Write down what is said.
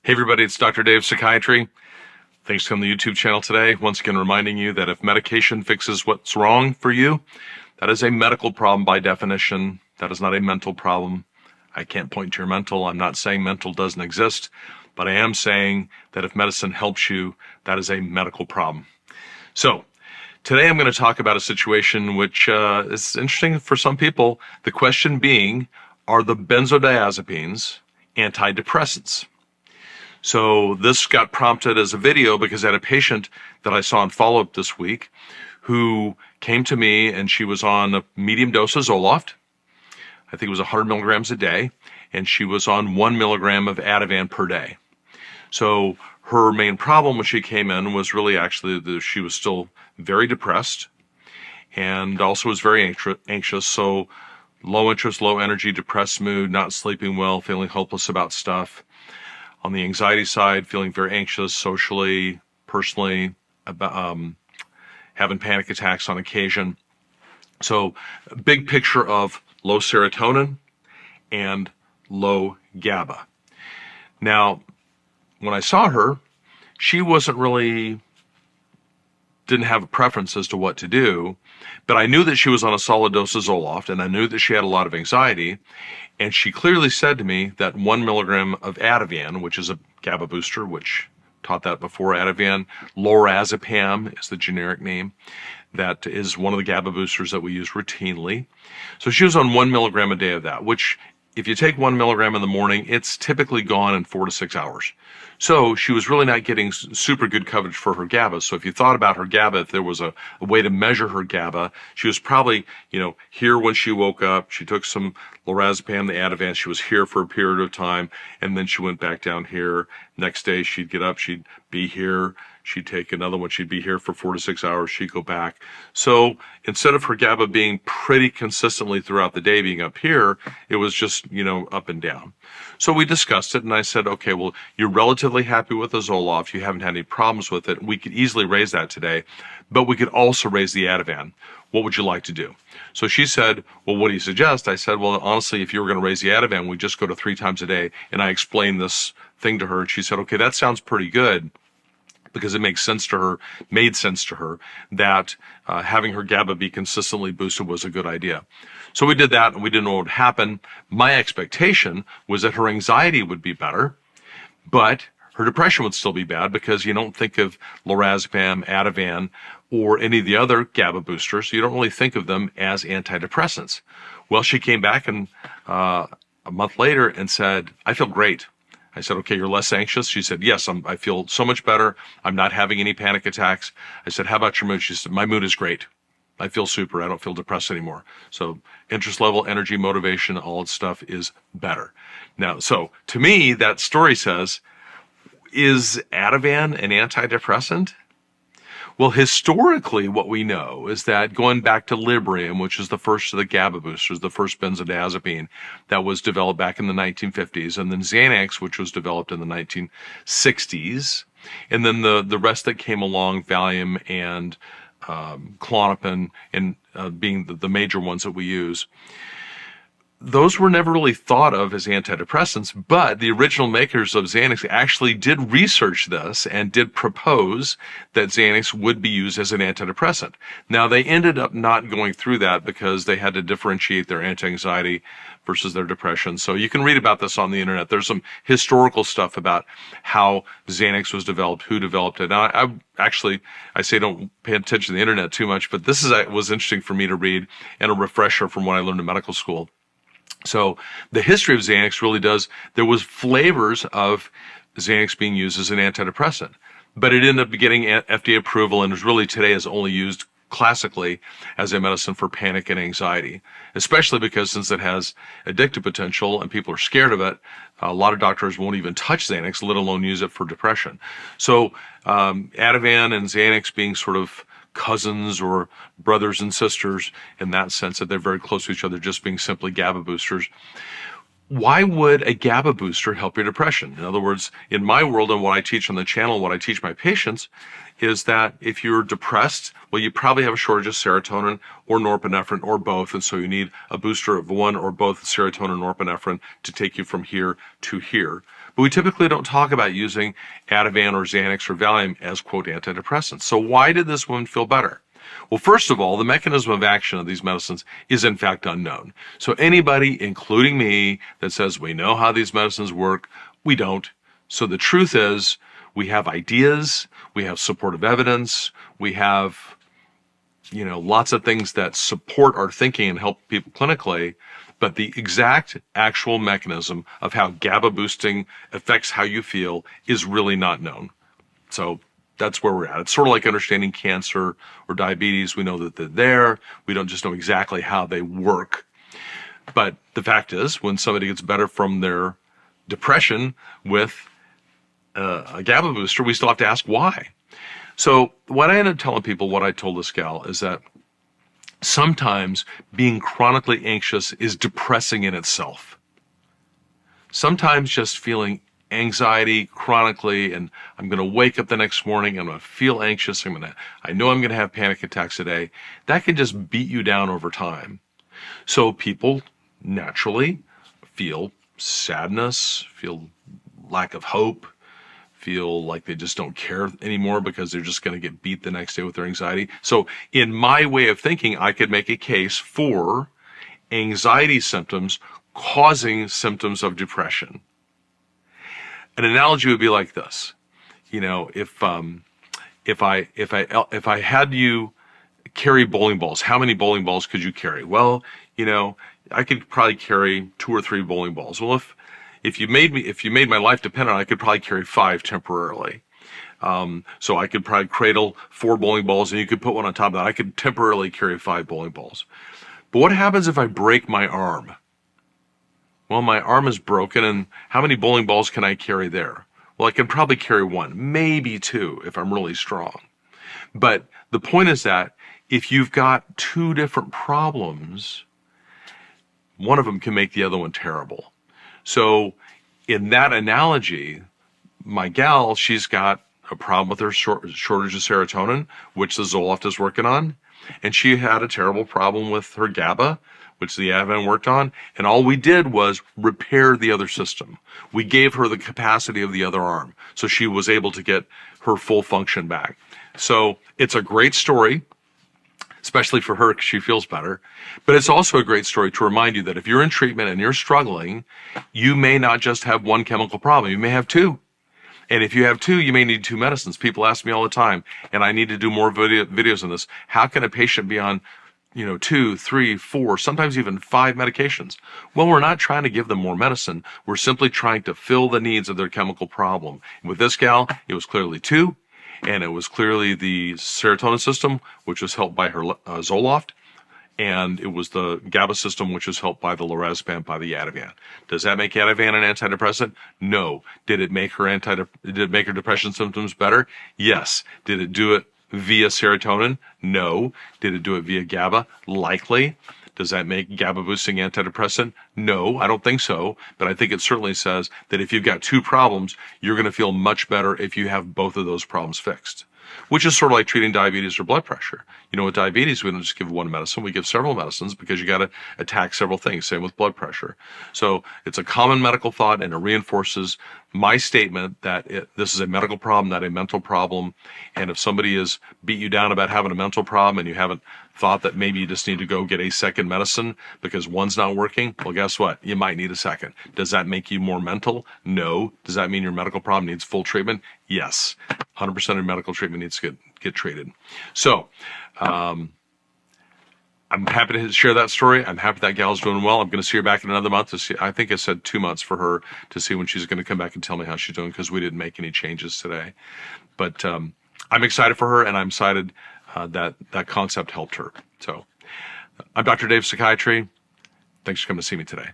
Hey everybody, it's Dr. Dave Psychiatry. Thanks for coming to the YouTube channel today. Once again, reminding you that if medication fixes what's wrong for you, that is a medical problem by definition. That is not a mental problem. I can't point to your mental. I'm not saying mental doesn't exist, but I am saying that if medicine helps you, that is a medical problem. So today I'm going to talk about a situation which is interesting for some people. The question being, are the benzodiazepines antidepressants? So this got prompted as a video because I had a patient that I saw in follow-up this week who came to me and she was on a medium dose of Zoloft. I think it was 100 milligrams a day, and she was on 1 milligram of Ativan per day. So her main problem when she came in was really actually that she was still very depressed and also was very anxious. So low interest, low energy, depressed mood, not sleeping well, feeling hopeless about stuff. On the anxiety side, feeling very anxious socially, personally, about, having panic attacks on occasion. So big picture of low serotonin and low GABA. Now, when I saw her, she didn't have a preference as to what to do, but I knew that she was on a solid dose of Zoloft, and I knew that she had a lot of anxiety, and she clearly said to me that 1 milligram of Ativan, which is a GABA booster, which taught that before, Ativan, lorazepam is the generic name, that is one of the GABA boosters that we use routinely. So she was on 1 milligram a day of that, which if you take 1 milligram in the morning, it's typically gone in 4 to 6 hours. So she was really not getting super good coverage for her GABA. So if you thought about her GABA, if there was a way to measure her GABA, she was probably, here when she woke up. She took some lorazepam, the Ativan. She was here for a period of time, and then she went back down here. Next day, she'd get up. She'd be here. She'd take another one. She'd be here for 4 to 6 hours. She'd go back. So instead of her GABA being pretty consistently throughout the day being up here, it was just, up and down. So we discussed it, and I said, okay, well, you're relatively happy with the Zoloft. You haven't had any problems with it. We could easily raise that today, but we could also raise the Ativan. What would you like to do? So she said, well, what do you suggest? I said, well, honestly, if you were going to raise the Ativan, we just go to 3 times a day. And I explained this thing to her, and she said, okay, that sounds pretty good, because it made sense to her that having her GABA be consistently boosted was a good idea. So we did that, and we didn't know what would happen. My expectation was that her anxiety would be better, but her depression would still be bad, because you don't think of lorazepam, Ativan, or any of the other GABA boosters. You don't really think of them as antidepressants. Well, she came back and a month later and said, I feel great. I said, okay, you're less anxious? She said, yes, I feel so much better. I'm not having any panic attacks. I said, how about your mood? She said, my mood is great. I feel super. I don't feel depressed anymore. So interest level, energy, motivation, all that stuff is better. Now, so to me, that story says, is Ativan an antidepressant? Well, historically, what we know is that going back to Librium, which is the first of the GABA boosters, the first benzodiazepine that was developed back in the 1950s, and then Xanax, which was developed in the 1960s, and then the rest that came along, Valium and Klonopin, and being the major ones that we use. Those were never really thought of as antidepressants, but the original makers of Xanax actually did research this and did propose that Xanax would be used as an antidepressant. Now, they ended up not going through that because they had to differentiate their anti-anxiety versus their depression. So you can read about this on the internet. There's some historical stuff about how Xanax was developed, who developed it. Now, I say don't pay attention to the internet too much, but this was interesting for me to read, and a refresher from what I learned in medical school. So the history of Xanax really there was flavors of Xanax being used as an antidepressant, but it ended up getting FDA approval, and is really today is only used classically as a medicine for panic and anxiety, especially because since it has addictive potential and people are scared of it, a lot of doctors won't even touch Xanax, let alone use it for depression. So Ativan and Xanax being sort of cousins or brothers and sisters in that sense, that they're very close to each other, just being simply GABA boosters. Why would a GABA booster help your depression? In other words, in my world and what I teach on the channel, what I teach my patients is that if you're depressed, well, you probably have a shortage of serotonin or norepinephrine or both, and so you need a booster of one or both serotonin and norepinephrine to take you from here to here. But we typically don't talk about using Ativan or Xanax or Valium as, quote, antidepressants. So why did this woman feel better? Well, first of all, the mechanism of action of these medicines is in fact unknown. So anybody, including me, that says we know how these medicines work, we don't. So the truth is, we have ideas, we have supportive evidence, we have, lots of things that support our thinking and help people clinically, but the exact actual mechanism of how GABA boosting affects how you feel is really not known. So that's where we're at. It's sort of like understanding cancer or diabetes. We know that they're there. We don't just know exactly how they work. But the fact is, when somebody gets better from their depression with a GABA booster, we still have to ask why. So what I ended up telling people, what I told this gal, is that sometimes being chronically anxious is depressing in itself. Sometimes just feeling anxiety chronically, and I'm going to wake up the next morning, I'm going to feel anxious, I know I'm going to have panic attacks today, that can just beat you down over time. So people naturally feel sadness, feel lack of hope, feel like they just don't care anymore because they're just going to get beat the next day with their anxiety. So in my way of thinking, I could make a case for anxiety symptoms causing symptoms of depression. An analogy would be like this. If I had you carry bowling balls, how many bowling balls could you carry? Well, I could probably carry 2 or 3 bowling balls. Well, if you made my life dependent on it, I could probably carry 5 temporarily. So I could probably cradle 4 bowling balls, and you could put one on top of that. I could temporarily carry 5 bowling balls. But what happens if I break my arm? Well, my arm is broken, and how many bowling balls can I carry there? Well, I can probably carry 1, maybe 2 if I'm really strong. But the point is that if you've got 2 different problems, one of them can make the other one terrible. So in that analogy, my gal, she's got a problem with her shortage of serotonin, which the Zoloft is working on. And she had a terrible problem with her GABA, which the Ativan worked on. And all we did was repair the other system. We gave her the capacity of the other arm, so she was able to get her full function back. So it's a great story, especially for her because she feels better. But it's also a great story to remind you that if you're in treatment and you're struggling, you may not just have one chemical problem. You may have 2. And if you have 2, you may need 2 medicines. People ask me all the time, and I need to do more videos on this. How can a patient be on 2, 3, 4, sometimes even 5 medications? Well, we're not trying to give them more medicine. We're simply trying to fill the needs of their chemical problem. With this gal, it was clearly 2. And it was clearly the serotonin system, which was helped by her Zoloft, and it was the GABA system, which was helped by the lorazepam, by the Ativan. Does that make Ativan an antidepressant? No. Did it make her depression symptoms better? Yes. Did it do it via serotonin? No. Did it do it via GABA? Likely. Does that make GABA boosting antidepressant? No, I don't think so. But I think it certainly says that if you've got 2 problems, you're going to feel much better if you have both of those problems fixed. Which is sort of like treating diabetes or blood pressure. With diabetes, we don't just give one medicine, we give several medicines because you got to attack several things. Same with blood pressure. So it's a common medical thought, and it reinforces my statement that this is a medical problem, not a mental problem. And if somebody has beat you down about having a mental problem and you haven't thought that maybe you just need to go get a second medicine because one's not working, well, guess what? You might need a second. Does that make you more mental? No. Does that mean your medical problem needs full treatment? Yes. 100% of medical treatment needs to get treated. So, I'm happy to share that story. I'm happy that gal's doing well. I'm going to see her back in another month to see. I think I said 2 months for her to see when she's going to come back and tell me how she's doing, because we didn't make any changes today. But I'm excited for her, and I'm excited that concept helped her. So I'm Dr. Dave Psychiatry. Thanks for coming to see me today.